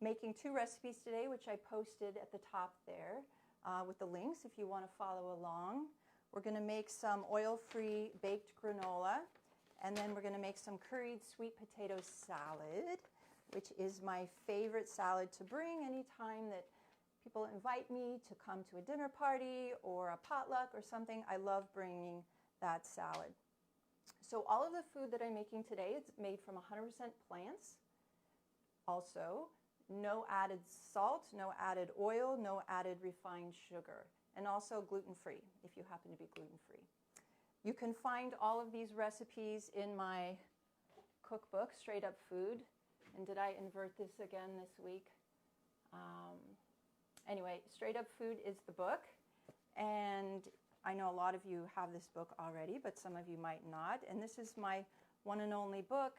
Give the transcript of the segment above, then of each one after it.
making 2 recipes today, which I posted at the top there with the links if you want to follow along. We're going to make some oil-free baked granola, and then we're going to make some curried sweet potato salad, which is my favorite salad to bring anytime that people invite me to come to a dinner party or a potluck or something. I love bringing that salad. So all of the food that I'm making today, it's made from 100% plants. Also, no added salt, no added oil, no added refined sugar, and also gluten-free if you happen to be gluten-free. You can find all of these recipes in my cookbook, Straight Up Food. And did I invert this again this week? Anyway, Straight Up Food is the book, and I know a lot of you have this book already, but some of you might not. And this is my one and only book.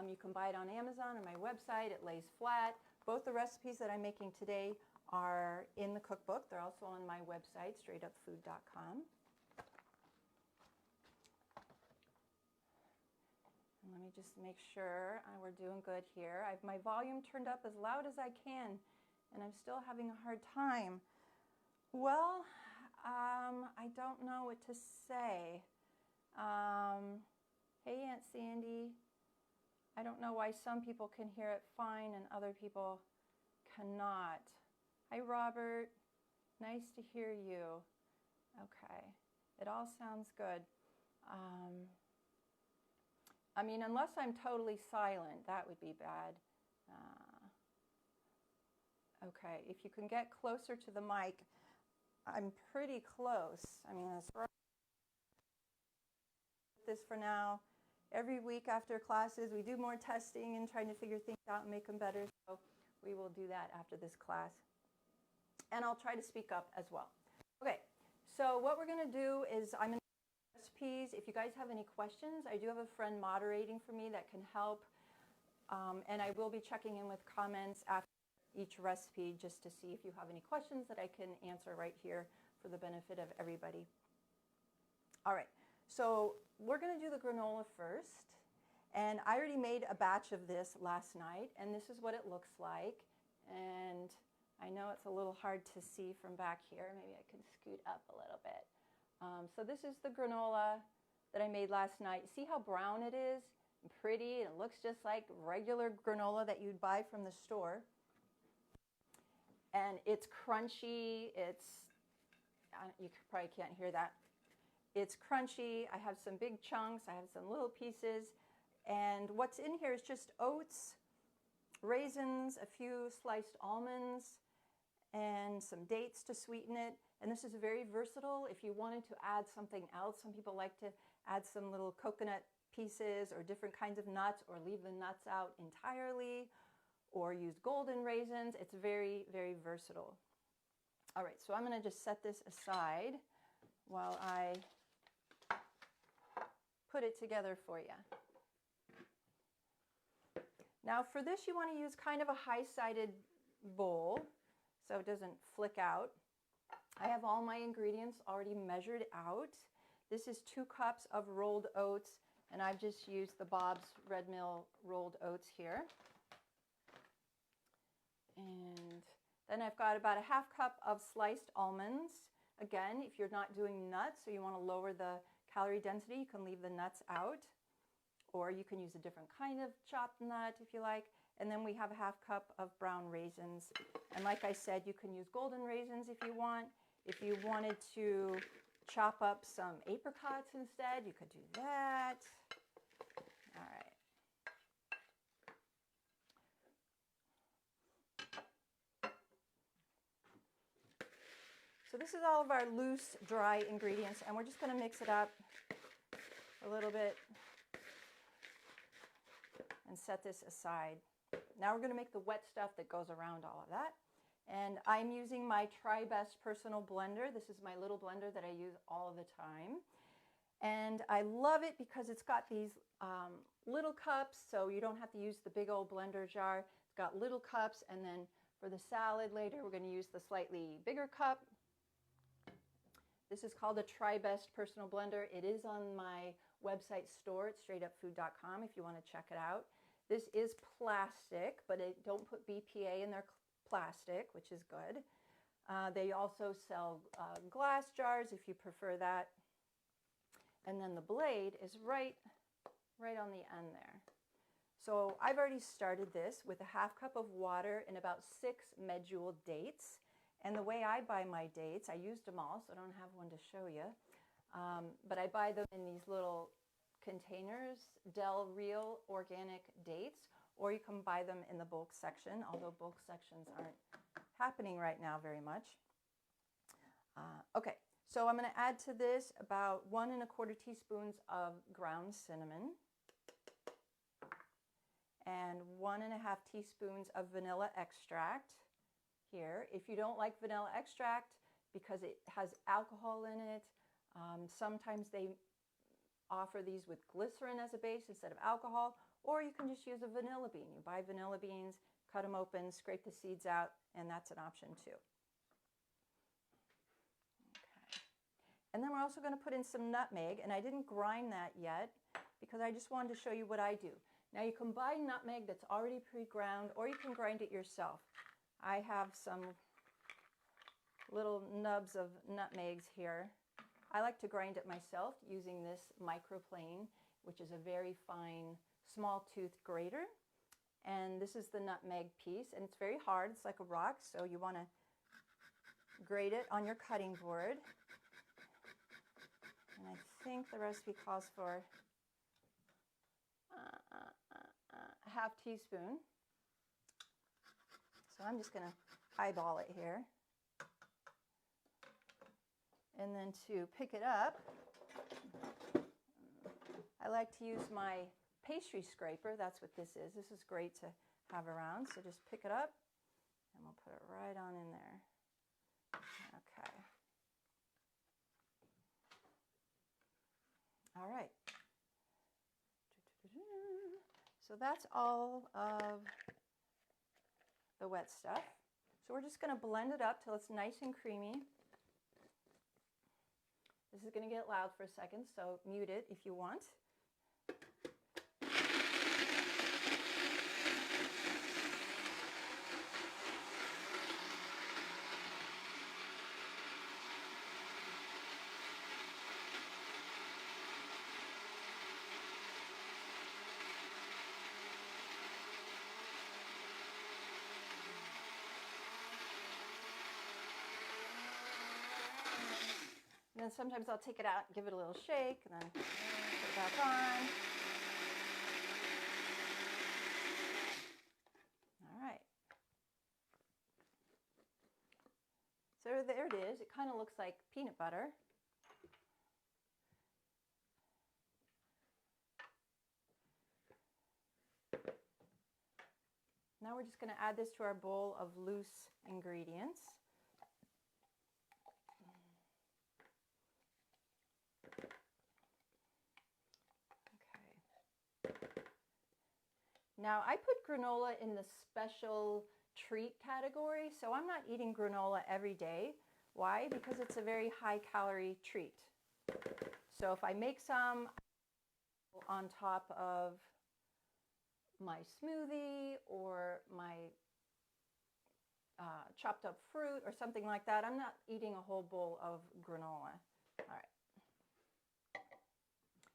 You can buy it on Amazon or my website. It lays flat. Both the recipes that I'm making today are in the cookbook. They're also on my website, straightupfood.com. And let me just make sure we're doing good here. I have my volume turned up as loud as I can, and I'm still having a hard time. Well, I don't know what to say. Hey, Aunt Sandy. I don't know why some people can hear it fine and other people cannot. Hi, Robert. Nice to hear you. Okay. It all sounds good. I mean, unless I'm totally silent, that would be bad. Okay, if you can get closer to the mic, I'm pretty close. I mean, that's right. This for now. Every week after classes, we do more testing and trying to figure things out and make them better. So we will do that after this class. And I'll try to speak up as well. Okay, so what we're going to do is I'm going to recipes. If you guys have any questions, I do have a friend moderating for me that can help. And I will be checking in with comments after each recipe just to see if you have any questions that I can answer right here for the benefit of everybody. All right, so we're going to do the granola first. And I already made a batch of this last night, and this is what it looks like. And I know it's a little hard to see from back here. Maybe I can scoot up a little bit. So this is the granola that I made last night. See how brown it is? And pretty, and it looks just like regular granola that you'd buy from the store. And it's crunchy. You probably can't hear that. It's crunchy. I have some big chunks. I have some little pieces. And what's in here is just oats, raisins, a few sliced almonds, and some dates to sweeten it. And this is very versatile. If you wanted to add something else, some people like to add some little coconut pieces or different kinds of nuts, or leave the nuts out entirely, or use golden raisins. It's very, very versatile. All right, so I'm going to just set this aside while I put it together for you. Now for this, you want to use kind of a high-sided bowl so it doesn't flick out. I have all my ingredients already measured out. This is 2 cups of rolled oats, and I've just used the Bob's Red Mill rolled oats here. And then I've got about a ½ cup of sliced almonds. Again, if you're not doing nuts or you want to lower the calorie density, you can leave the nuts out. Or you can use a different kind of chopped nut if you like. And then we have a ½ cup of brown raisins. And like I said, you can use golden raisins if you want. If you wanted to chop up some apricots instead, you could do that. All right. So this is all of our loose, dry ingredients, and we're just going to mix it up a little bit and set this aside. Now we're going to make the wet stuff that goes around all of that. And I'm using my TriBest personal blender. This is my little blender that I use all the time. And I love it because it's got these little cups, so you don't have to use the big old blender jar. It's got little cups, and then for the salad later, we're going to use the slightly bigger cup. This is called a TriBest personal blender. It is on my website store at straightupfood.com if you want to check it out. This is plastic, but don't put BPA in their plastic, which is good. They also sell glass jars if you prefer that. And then the blade is right on the end there. So I've already started this with a half cup of water and about 6 medjool dates. And the way I buy my dates, I used them all, so I don't have one to show you. But I buy them in these little containers, Del Real organic dates, or you can buy them in the bulk section, although bulk sections aren't happening right now very much. Okay, so I'm going to add to this about 1 1/4 teaspoons of ground cinnamon and 1 1/2 teaspoons of vanilla extract here. If you don't like vanilla extract because it has alcohol in it, sometimes they offer these with glycerin as a base instead of alcohol, or you can just use a vanilla bean. You buy vanilla beans, cut them open, scrape the seeds out, and that's an option too. Okay. And then we're also going to put in some nutmeg, and I didn't grind that yet because I just wanted to show you what I do. Now you can buy nutmeg that's already pre-ground, or you can grind it yourself. I have some little nubs of nutmegs here. I like to grind it myself using this microplane, which is a very fine small tooth grater. And this is the nutmeg piece, and it's very hard. It's like a rock, so you want to grate it on your cutting board. And I think the recipe calls for a half teaspoon. So I'm just going to eyeball it here. And then to pick it up, I like to use my pastry scraper. That's what this is. This is great to have around. So just pick it up, and we'll put it right on in there. Okay. All right. So that's all of the wet stuff. So we're just going to blend it up till it's nice and creamy. This is going to get loud for a second, so mute it if you want. And then sometimes I'll take it out, give it a little shake, and then put it back on. All right. So there it is. It kind of looks like peanut butter. Now we're just going to add this to our bowl of loose ingredients. Now, I put granola in the special treat category, so I'm not eating granola every day. Why? Because it's a very high-calorie treat. So if I make some on top of my smoothie or my chopped up fruit or something like that, I'm not eating a whole bowl of granola. All right.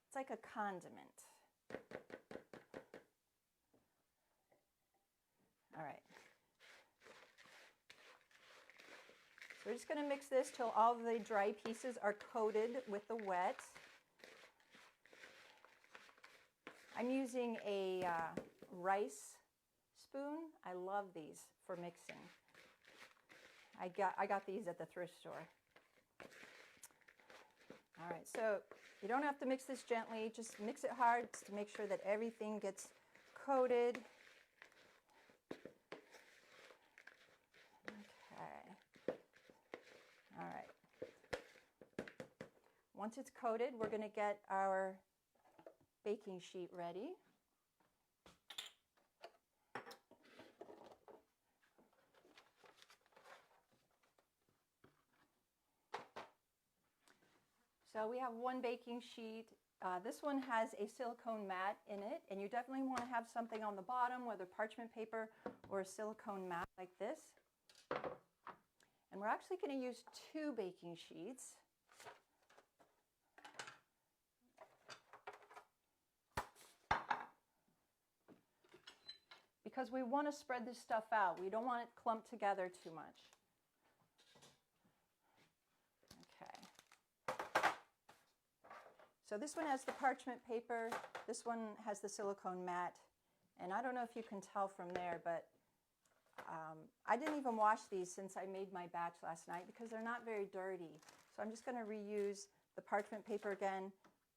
It's like a condiment. All right. So we're just going to mix this till all the dry pieces are coated with the wet. I'm using a rice spoon. I love these for mixing. I got these at the thrift store. All right, so you don't have to mix this gently. Just mix it hard to make sure that everything gets coated. Okay. All right. Once it's coated, we're going to get our baking sheet ready. So we have one baking sheet This one has a silicone mat in it, and you definitely want to have something on the bottom, whether parchment paper or a silicone mat like this. And we're actually going to use 2 baking sheets. Because we want to spread this stuff out. We don't want it clumped together too much. Okay. So this one has the parchment paper. This one has the silicone mat. And I don't know if you can tell from there, but I didn't even wash these since I made my batch last night because they're not very dirty. So I'm just going to reuse the parchment paper again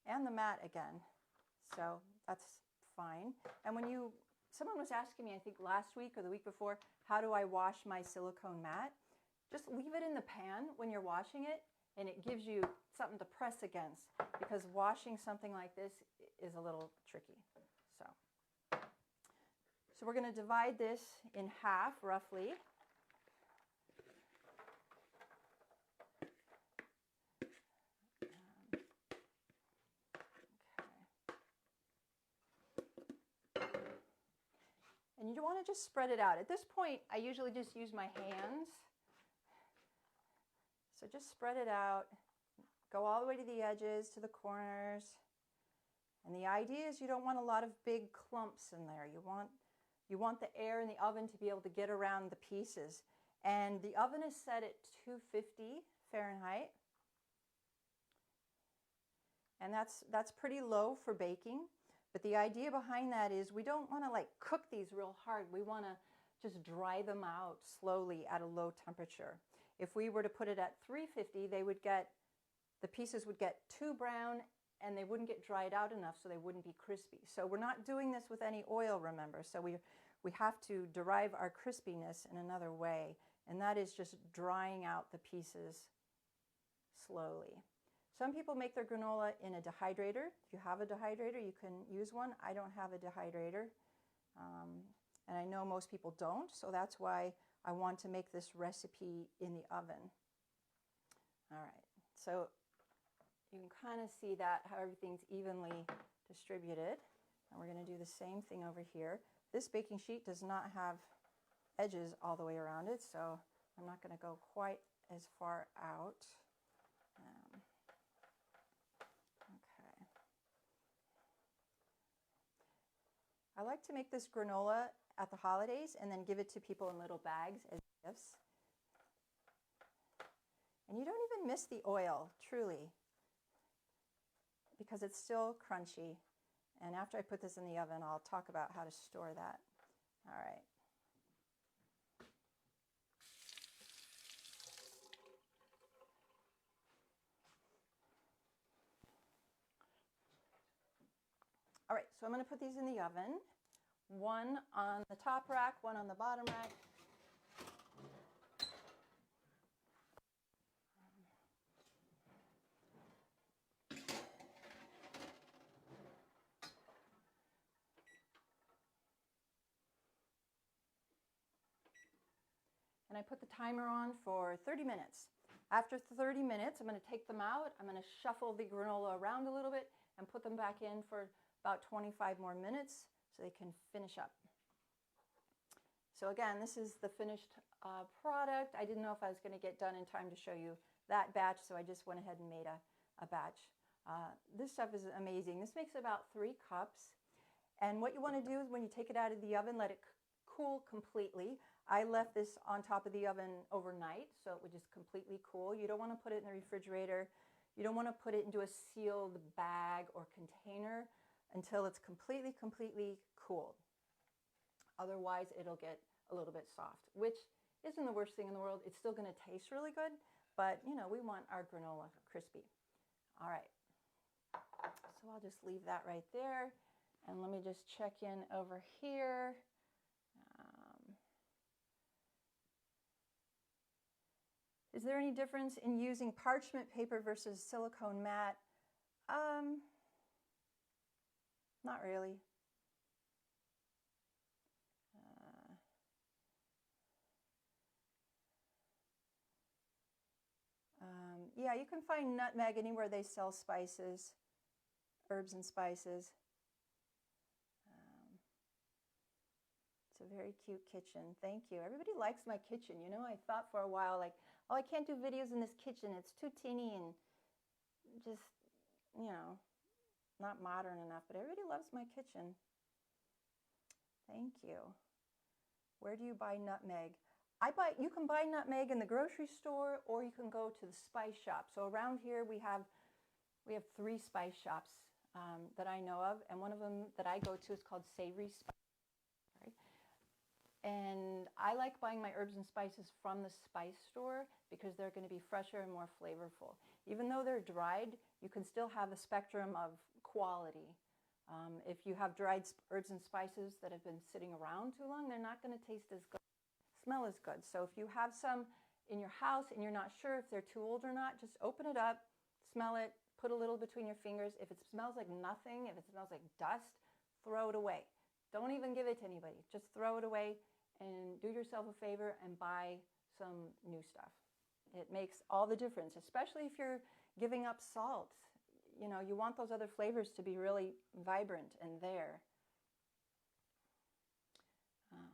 and the mat again. So that's fine. And when someone was asking me, I think last week or the week before, how do I wash my silicone mat? Just leave it in the pan when you're washing it, and it gives you something to press against, because washing something like this is a little tricky. So we're going to divide this in half roughly. And you want to just spread it out. At this point, I usually just use my hands. So just spread it out. Go all the way to the edges, to the corners. And the idea is you don't want a lot of big clumps in there. You want the air in the oven to be able to get around the pieces. And the oven is set at 250 Fahrenheit. And that's pretty low for baking. But the idea behind that is we don't want to like cook these real hard. We want to just dry them out slowly at a low temperature. If we were to put it at 350, the pieces would get too brown and they wouldn't get dried out enough, so they wouldn't be crispy. So we're not doing this with any oil, remember. So we have to derive our crispiness in another way, and that is just drying out the pieces slowly. Some people make their granola in a dehydrator. If you have a dehydrator, you can use one. I don't have a dehydrator, and I know most people don't, so that's why I want to make this recipe in the oven. All right, so you can kind of see that, how everything's evenly distributed. And we're going to do the same thing over here. This baking sheet does not have edges all the way around it, so I'm not going to go quite as far out. Okay. I like to make this granola at the holidays and then give it to people in little bags as gifts. And you don't even miss the oil, truly, because it's still crunchy. And after I put this in the oven, I'll talk about how to store that. All right. All right, so I'm going to put these in the oven. One on the top rack, one on the bottom rack. And I put the timer on for 30 minutes. After 30 minutes, I'm going to take them out. I'm going to shuffle the granola around a little bit and put them back in for about 25 more minutes so they can finish up. So again, this is the finished product. I didn't know if I was going to get done in time to show you that batch, so I just went ahead and made a batch. This stuff is amazing. This makes about 3 cups. And what you want to do is when you take it out of the oven, let it cool completely. I left this on top of the oven overnight, so it would just completely cool. You don't want to put it in the refrigerator. You don't want to put it into a sealed bag or container until it's completely cooled. Otherwise, it'll get a little bit soft, which isn't the worst thing in the world. It's still going to taste really good, but you know, we want our granola crispy. All right, so I'll just leave that right there. And let me just check in over here. Is there any difference in using parchment paper versus silicone mat? Not really. Yeah, you can find nutmeg anywhere they sell spices. herbs and spices. It's a very cute kitchen. Thank you. Everybody likes my kitchen. You know, I thought for a while, like, oh, I can't do videos in this kitchen. It's too teeny and just, you know, not modern enough. But everybody loves my kitchen. Thank you. Where do you buy nutmeg? You can buy nutmeg in the grocery store, or you can go to the spice shop. So around here we have 3 spice shops that I know of, and one of them that I go to is called Savory Spice. Right? And I like buying my herbs and spices from the spice store because they're going to be fresher and more flavorful. Even though they're dried, you can still have a spectrum of quality. If you have dried herbs and spices that have been sitting around too long, they're not going to taste as good, smell as good. So if you have some in your house and you're not sure if they're too old or not, just open it up, smell it, put a little between your fingers. If it smells like nothing, if it smells like dust, throw it away. Don't even give it to anybody. Just throw it away and do yourself a favor and buy some new stuff. It makes all the difference, especially if you're giving up salt. You know, you want those other flavors to be really vibrant and there. Okay.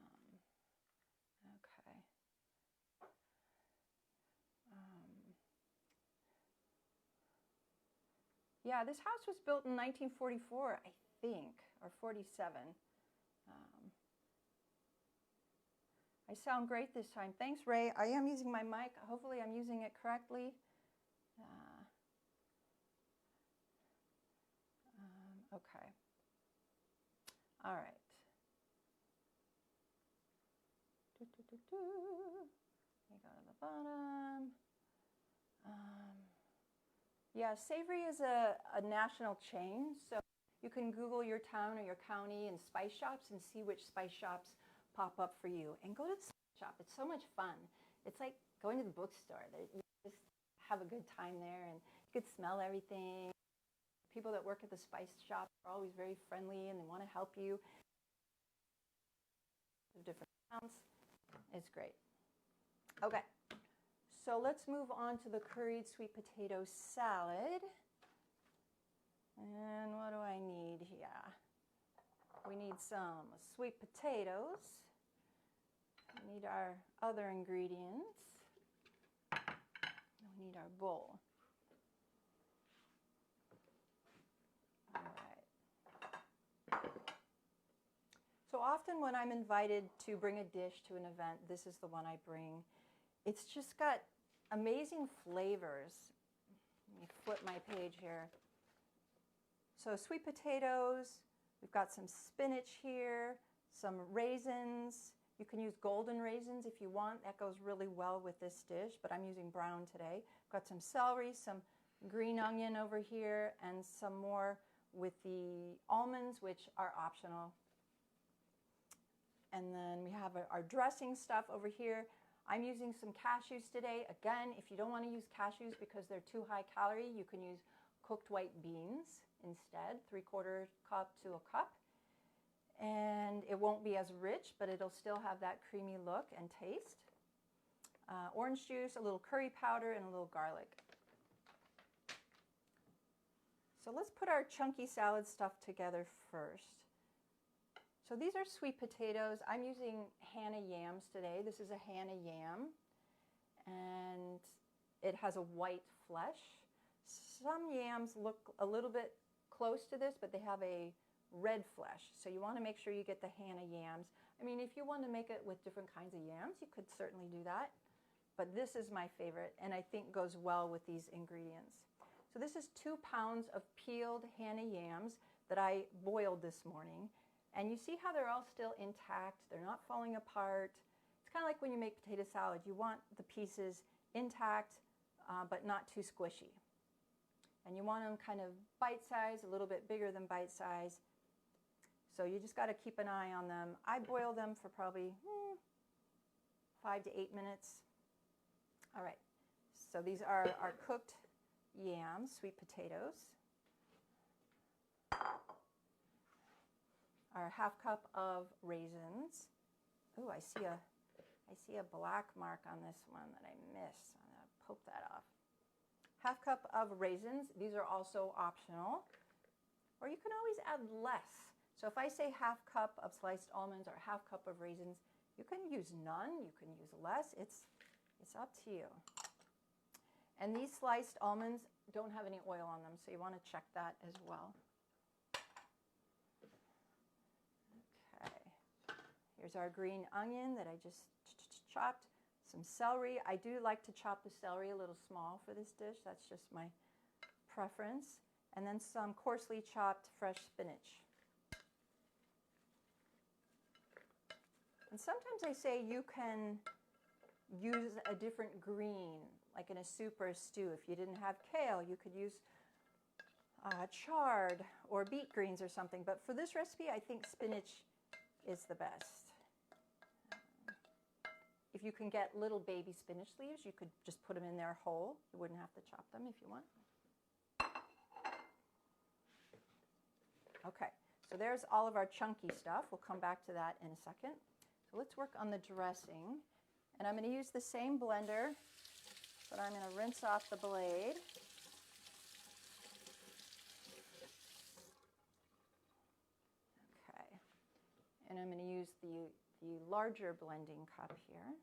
Yeah, this house was built in 1944, I think, or 47. I sound great this time. Thanks, Ray. I am using my mic. Hopefully I'm using it correctly. Okay. All right. Let me go to the bottom. Yeah, Savory is a national chain, so you can Google your town or your county and spice shops and see which spice shops pop up for you. And go to the spice shop. It's so much fun. It's like going to the bookstore. You just have a good time there, and you could smell everything. People that work at the spice shop are always very friendly, and they want to help you. Different amounts. It's great. Okay. So let's move on to the curried sweet potato salad. And what do I need here? We need some sweet potatoes. We need our other ingredients. We need our bowl. All right. So often when I'm invited to bring a dish to an event, this is the one I bring. It's just got amazing flavors. Let me flip my page here. So sweet potatoes, we've got some spinach here, some raisins. You can use golden raisins if you want. That goes really well with this dish, but I'm using brown today. Got some celery, some green onion over here, and some more with the almonds, which are optional. And then we have our dressing stuff over here. I'm using some cashews today. Again, if you don't want to use cashews because they're too high calorie, you can use cooked white beans instead, 3/4 cup to a cup. And it won't be as rich, but it'll still have that creamy look and taste. Orange juice, a little curry powder, and a little garlic. So let's put our chunky salad stuff together first. So these are sweet potatoes. I'm using Hannah yams today. This is a Hannah yam, and it has a white flesh. Some yams look a little bit close to this, but they have a red flesh. So you want to make sure you get the Hannah yams. I mean, if you want to make it with different kinds of yams, you could certainly do that. But this is my favorite, and I think goes well with these ingredients. So this is 2 pounds of peeled Hannah yams that I boiled this morning. And you see how they're all still intact. They're not falling apart. It's kind of like when you make potato salad. You want the pieces intact, but not too squishy. And you want them kind of bite-sized, a little bit bigger than bite-sized. So you just got to keep an eye on them. I boil them for probably 5 to 8 minutes. All right. So these are our cooked yams, sweet potatoes. Our 1/2 cup of raisins. Oh, I see a black mark on this one that I missed. I'm going to poke that off. 1/2 cup of raisins. These are also optional. or you can always add less. So if I say half cup of sliced almonds or half cup of raisins, you can use none, you can use less. It's up to you. And these sliced almonds don't have any oil on them, so you want to check that as well. Okay. Here's our green onion that I just chopped. Some celery. I do like to chop the celery a little small for this dish. That's just my preference. And then some coarsely chopped fresh spinach. And sometimes I say you can use a different green, like in a soup or a stew. If you didn't have kale, you could use chard or beet greens or something. But for this recipe, I think spinach is the best. If you can get little baby spinach leaves, you could just put them in there whole. You wouldn't have to chop them if you want. Okay, so there's all of our chunky stuff. We'll come back to that in a second. So let's work on the dressing. And I'm going to use the same blender, but I'm going to rinse off the blade. Okay, and I'm going to use the larger blending cup here.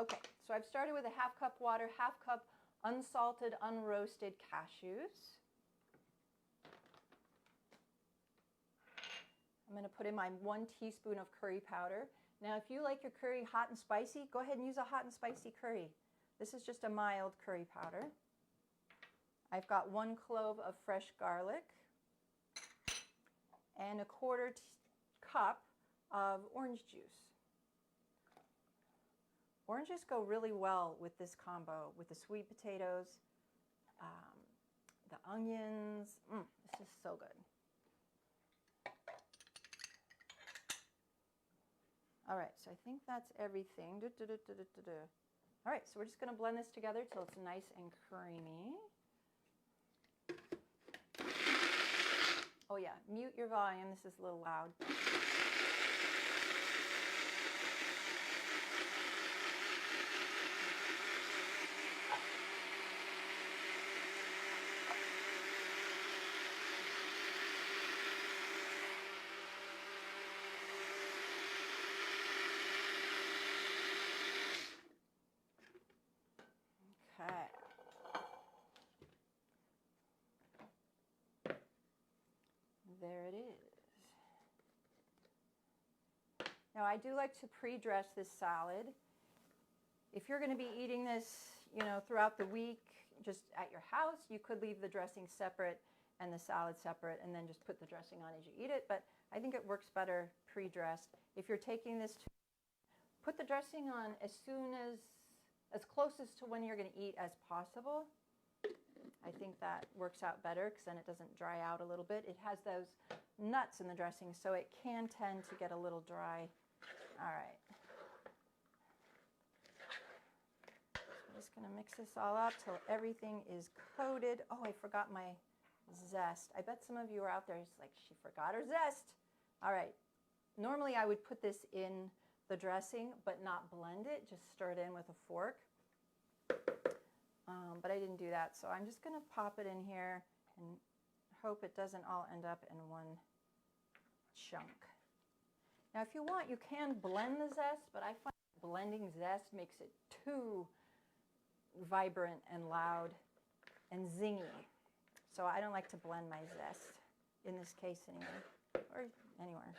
Okay, so I've started with a half cup water, half cup unsalted, unroasted cashews. I'm going to put in my 1 teaspoon of curry powder. Now, if you like your curry hot and spicy, go ahead and use a hot and spicy curry. This is just a mild curry powder. I've got 1 clove of fresh garlic and a 1/4 cup of orange juice. Oranges go really well with this combo, with the sweet potatoes, the onions. This is so good. All right, so I think that's everything. All right, so we're just going to blend this together till it's nice and creamy. Oh yeah, mute your volume. This is a little loud. Okay. There it is. Now I do like to pre-dress this salad. If you're going to be eating this, throughout the week, just at your house, you could leave the dressing separate and the salad separate and then just put the dressing on as you eat it. But I think it works better pre-dressed. If you're taking this to put the dressing on as closest to when you're going to eat as possible. I think that works out better because then it doesn't dry out a little bit. It has those nuts in the dressing, so it can tend to get a little dry. All right. I'm just going to mix this all up till everything is coated. Oh, I forgot my zest. I bet some of you are out there just like, she forgot her zest. All right. Normally I would put this in the dressing, but not blend it, just stir it in with a fork. But I didn't do that, so I'm just going to pop it in here and hope it doesn't all end up in one chunk. Now, if you want, you can blend the zest, but I find blending zest makes it too vibrant and loud and zingy. So I don't like to blend my zest, in this case anyway, or anywhere.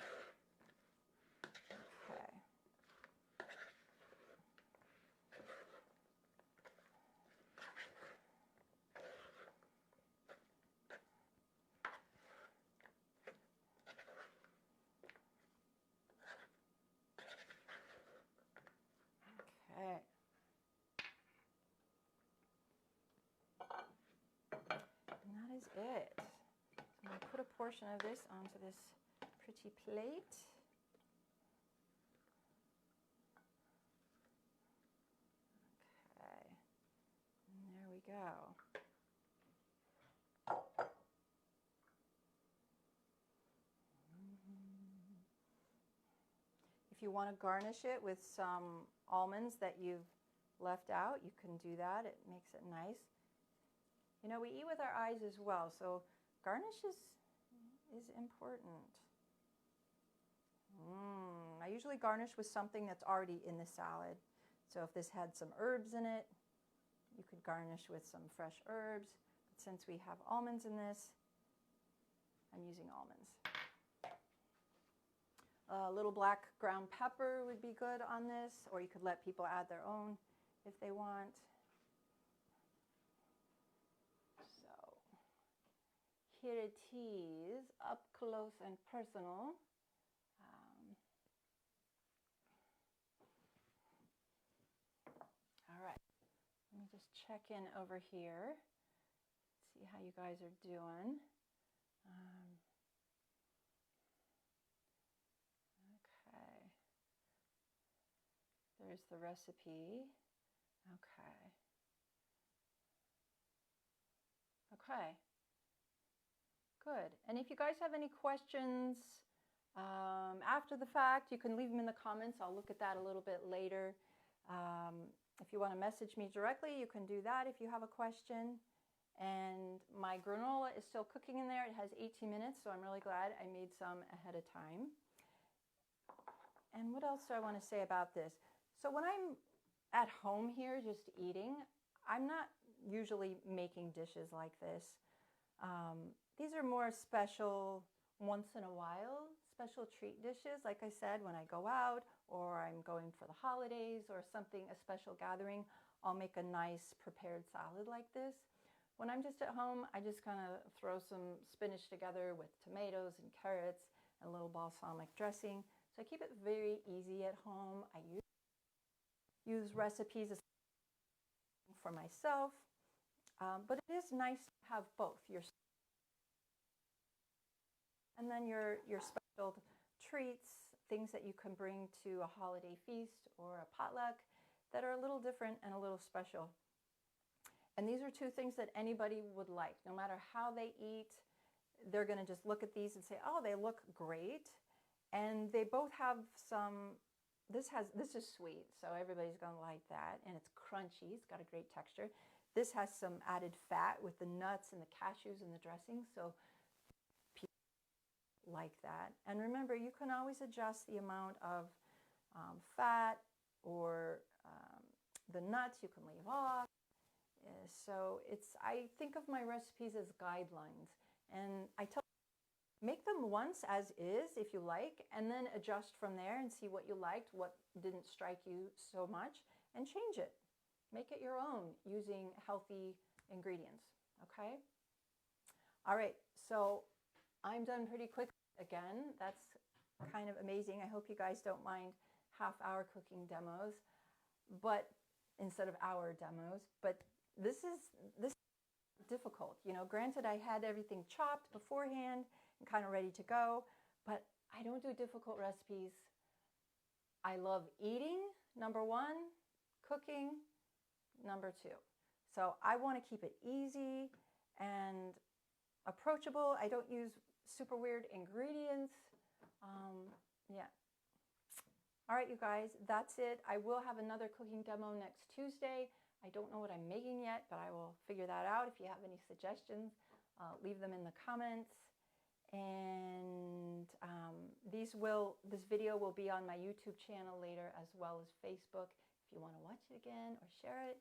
Is it. So I'm going to put a portion of this onto this pretty plate. Okay, and there we go. If you want to garnish it with some almonds that you've left out, you can do that. It makes it nice. You know, we eat with our eyes as well, so garnish is important. I usually garnish with something that's already in the salad. So if this had some herbs in it, you could garnish with some fresh herbs. But since we have almonds in this, I'm using almonds. A little black ground pepper would be good on this, or you could let people add their own if they want. So here it is, up close and personal. All right, let me just check in over here, see how you guys are doing. Okay, there's the recipe. Okay, good. And if you guys have any questions after the fact, you can leave them in the comments. I'll look at that a little bit later. If you want to message me directly, you can do that if you have a question. And my granola is still cooking in there. It has 18 minutes, so I'm really glad I made some ahead of time. And what else do I want to say about this? So when I'm at home here just eating, I'm not usually making dishes like this. These are more special, once in a while, special treat dishes. Like I said, when I go out or I'm going for the holidays or something, a special gathering, I'll make a nice prepared salad like this. When I'm just at home, I just kind of throw some spinach together with tomatoes and carrots and a little balsamic dressing. So I keep it very easy at home. I use recipes for myself, but it is nice to have both. And then your special treats, things that you can bring to a holiday feast or a potluck that are a little different and a little special. And these are two things that anybody would like. No matter how they eat, they're going to just look at these and say, oh, they look great. And they both have some, this is sweet, so everybody's going to like that. And it's crunchy. It's got a great texture. This has some added fat with the nuts and the cashews and the dressing. So people like that. And remember, you can always adjust the amount of fat or the nuts you can leave off. So I think of my recipes as guidelines, and I tell you, make them once as is if you like, and then adjust from there and see what you liked, what didn't strike you so much, and change it. Make it your own using healthy ingredients, okay? All right, so I'm done pretty quick again. That's kind of amazing. I hope you guys don't mind half-hour cooking demos, but instead of hour demos, but this is difficult. You know, granted, I had everything chopped beforehand and kind of ready to go, but I don't do difficult recipes. I love eating, number one, cooking, number two. So I want to keep it easy and approachable. I don't use super weird ingredients. Yeah. All right, you guys, that's it. I will have another cooking demo next Tuesday. I don't know what I'm making yet, but I will figure that out. If you have any suggestions, leave them in the comments. And this video will be on my YouTube channel later, as well as Facebook, if you want to watch it again or share it.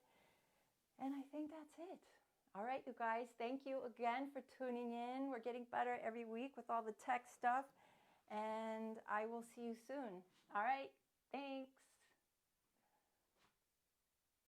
And I think that's it. All right, you guys, thank you again for tuning in. We're getting better every week with all the tech stuff. And I will see you soon. All right, thanks.